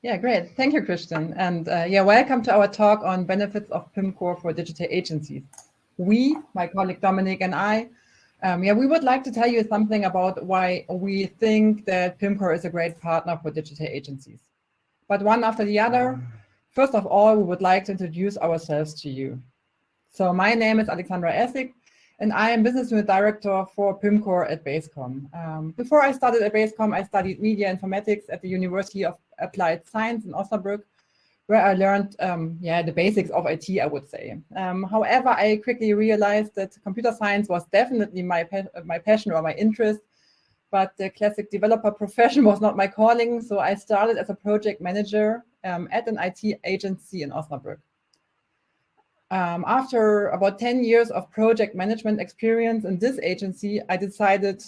Yeah, great. Thank you, Christian. And welcome to our talk on benefits of Pimcore for digital agencies. We, my colleague Dominik and I, we would like to tell you something about why we think that Pimcore is a great partner for digital agencies. But one after the other, first of all, we would like to introduce ourselves to you. So my name is Alexandra Essig, and I am Business Unit Director for Pimcore at Basecom. Before I started at Basecom, I studied media informatics at the University of Applied Science in Osnabrück, where I learned the basics of IT, I would say. However, I quickly realized that computer science was definitely my passion or my interest, but the classic developer profession was not my calling, so I started as a project manager at an IT agency in Osnabrück. After about 10 years of project management experience in this agency, I decided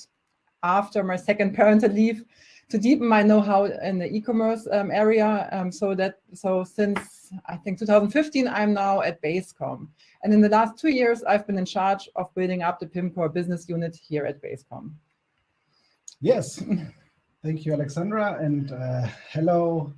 after my second parental leave to deepen my know-how in the e-commerce area. So since I think 2015, I'm now at Basecom. And in the last 2 years, I've been in charge of building up the Pimcore business unit here at Basecom. Yes, thank you, Alexandra, and hello,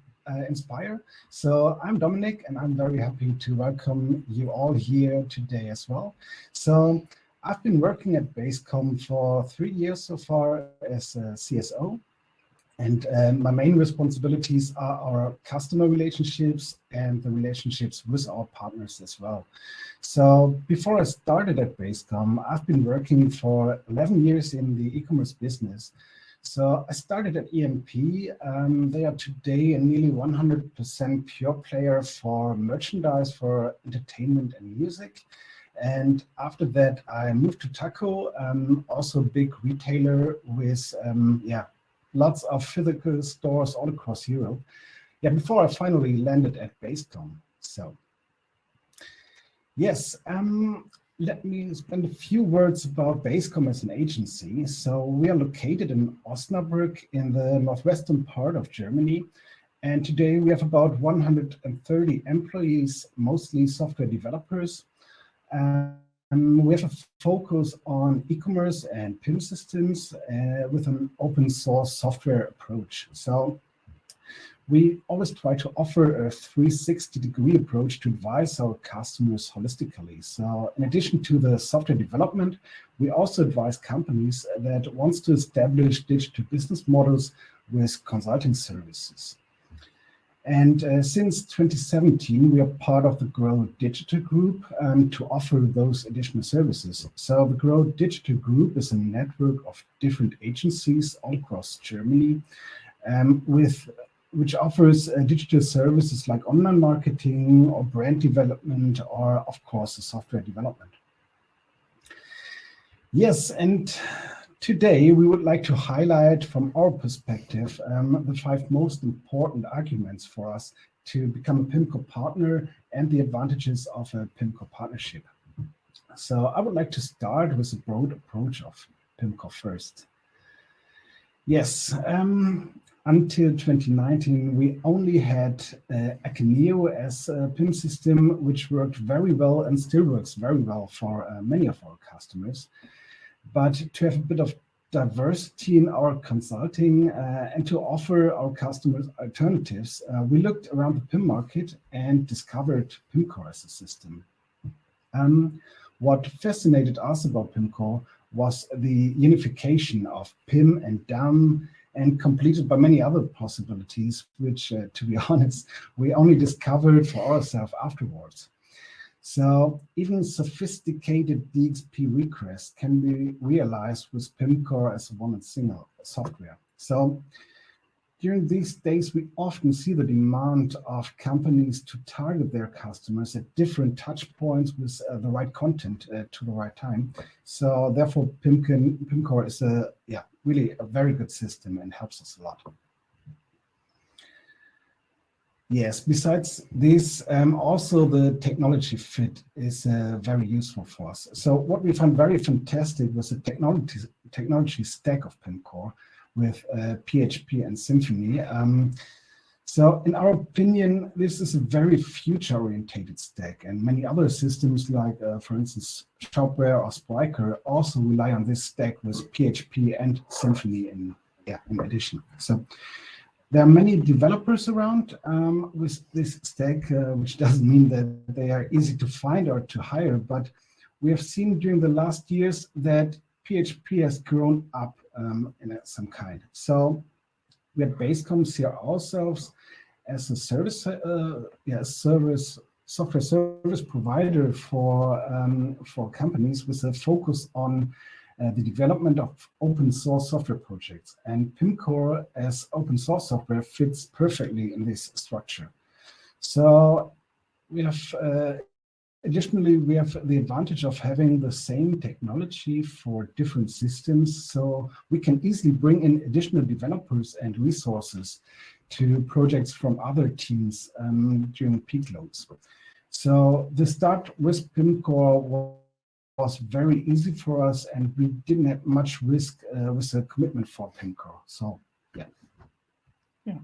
Inspire. So I'm Dominik, and I'm very happy to welcome you all here today as well. So I've been working at Basecom for 3 years so far as a CSO, and my main responsibilities are our customer relationships and the relationships with our partners as well. So before I started at Basecom, I've been working for 11 years in the e-commerce business. So I started at EMP. They are today a nearly 100% pure player for merchandise, for entertainment and music. And after that, I moved to Taco, also a big retailer with lots of physical stores all across Europe. Before I finally landed at Basecom. So yes, let me spend a few words about Basecom as an agency. So we are located in Osnabrück in the northwestern part of Germany. And today we have about 130 employees, mostly software developers. We have a focus on e-commerce and PIM systems with an open source software approach. So we always try to offer a 360-degree approach to advise our customers holistically. So in addition to the software development, we also advise companies that wants to establish digital business models with consulting services. And since 2017, we are part of the Grow Digital Group to offer those additional services. So the Grow Digital Group is a network of different agencies all across Germany which offers digital services like online marketing or brand development or, of course, the software development. Yes, and today we would like to highlight from our perspective the 5 most important arguments for us to become a Pimcore partner and the advantages of a Pimcore partnership. So I would like to start with a broad approach of Pimcore first. Yes, until 2019, we only had Akeneo as a PIM system, which worked very well and still works very well for many of our customers. But to have a bit of diversity in our consulting and to offer our customers alternatives, we looked around the PIM market and discovered Pimcore as a system. What fascinated us about Pimcore was the unification of PIM and DAM, and completed by many other possibilities, which, to be honest, we only discovered for ourselves afterwards. So even sophisticated DXP requests can be realized with Pimcore as one and single software. So during these days, we often see the demand of companies to target their customers at different touch points with the right content to the right time. So therefore, Pimcore is really a very good system and helps us a lot. Yes, besides this, also the technology fit is very useful for us. So what we found very fantastic was the technology stack of Pimcore with PHP and Symfony. So in our opinion, this is a very future-orientated stack, and many other systems like, for instance, Shopware or Spryker also rely on this stack with PHP and Symfony in addition. So There are many developers around with this stack, which doesn't mean that they are easy to find or to hire, but we have seen during the last years that PHP has grown up in some kind. So we at Basecom see ourselves as a software service provider for companies with a focus on the development of open source software projects. And Pimcore as open source software fits perfectly in this structure. So we have additionally, we have the advantage of having the same technology for different systems, so we can easily bring in additional developers and resources to projects from other teams during peak loads. So the start with Pimcore was very easy for us, and we didn't have much risk with the commitment for Pimcore. So, yeah. Yeah.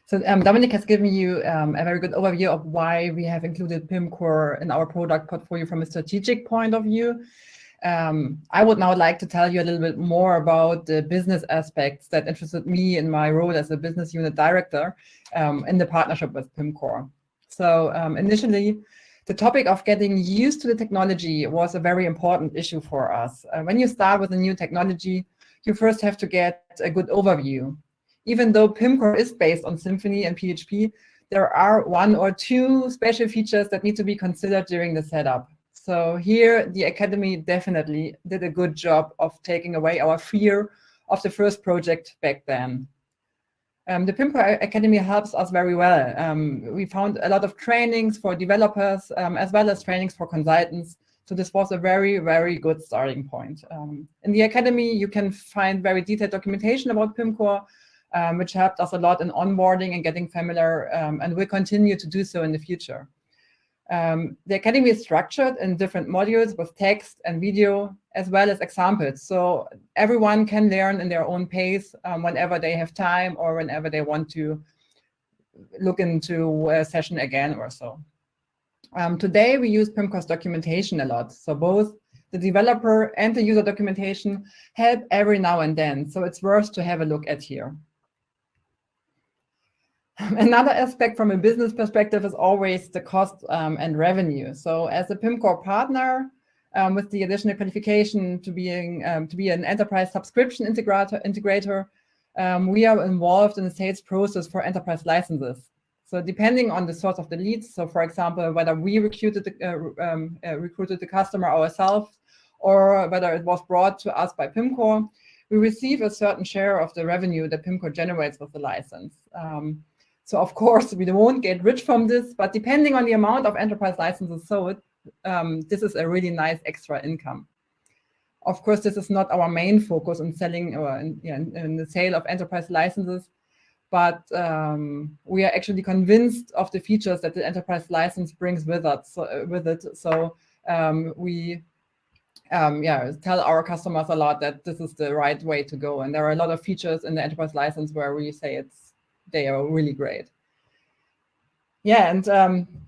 So Dominik has given you a very good overview of why we have included Pimcore in our product portfolio from a strategic point of view. I would now like to tell you a little bit more about the business aspects that interested me in my role as a business unit director in the partnership with Pimcore. So initially, the topic of getting used to the technology was a very important issue for us. When you start with a new technology, you first have to get a good overview. Even though Pimcore is based on Symfony and PHP, there are one or two special features that need to be considered during the setup. So here, the Academy definitely did a good job of taking away our fear of the first project back then. The Pimcore Academy helps us very well. We found a lot of trainings for developers, as well as trainings for consultants. So this was a very, very good starting point. In the Academy, you can find very detailed documentation about Pimcore, which helped us a lot in onboarding and getting familiar, and will continue to do so in the future. The Academy is structured in different modules with text and video, as well as examples. So everyone can learn in their own pace whenever they have time or whenever they want to look into a session again or so. Today, we use Pimcore's documentation a lot. So both the developer and the user documentation help every now and then. So it's worth to have a look at here. Another aspect from a business perspective is always the cost and revenue. So as a Pimcore partner, with the additional qualification to be an enterprise subscription integrator, we are involved in the sales process for enterprise licenses. So depending on the source of the leads, so for example, whether we recruited the customer ourselves or whether it was brought to us by Pimcore, we receive a certain share of the revenue that Pimcore generates with the license. So of course, we won't get rich from this, but depending on the amount of enterprise licenses sold, this is a really nice extra income. Of course, this is not our main focus on selling or in the sale of enterprise licenses, but we are actually convinced of the features that the enterprise license brings with it. So we tell our customers a lot that this is the right way to go. And there are a lot of features in the enterprise license where we say they are really great. Yeah, and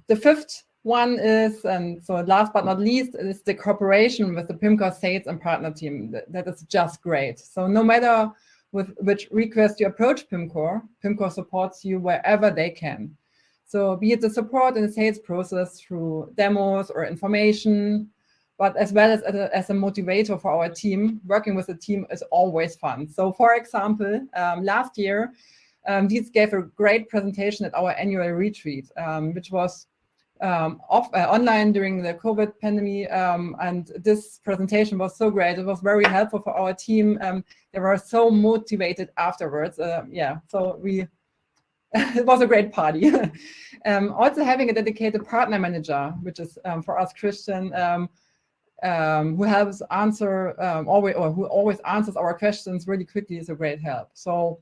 the fifth one is, and so last but not least, is the cooperation with the Pimcore sales and partner team. That is just great. So no matter with which request you approach Pimcore, Pimcore supports you wherever they can. So be it the support in the sales process through demos or information, but as well as a motivator for our team. Working with the team is always fun. So for example, last year, Dietz gave a great presentation at our annual retreat, which was online during the COVID pandemic, and this presentation was so great. It was very helpful for our team. They were so motivated afterwards. So it was a great party. Also having a dedicated partner manager, which is for us Christian, who helps answer who always answers our questions really quickly, is a great help. So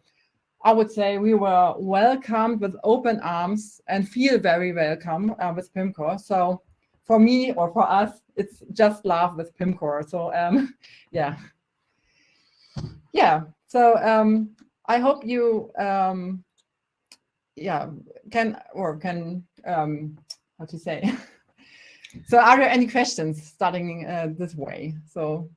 I would say we were welcomed with open arms and feel very welcome with Pimcore. So for me or for us, it's just love with Pimcore. So yeah. So I hope you can how to say. So are there any questions starting this way? So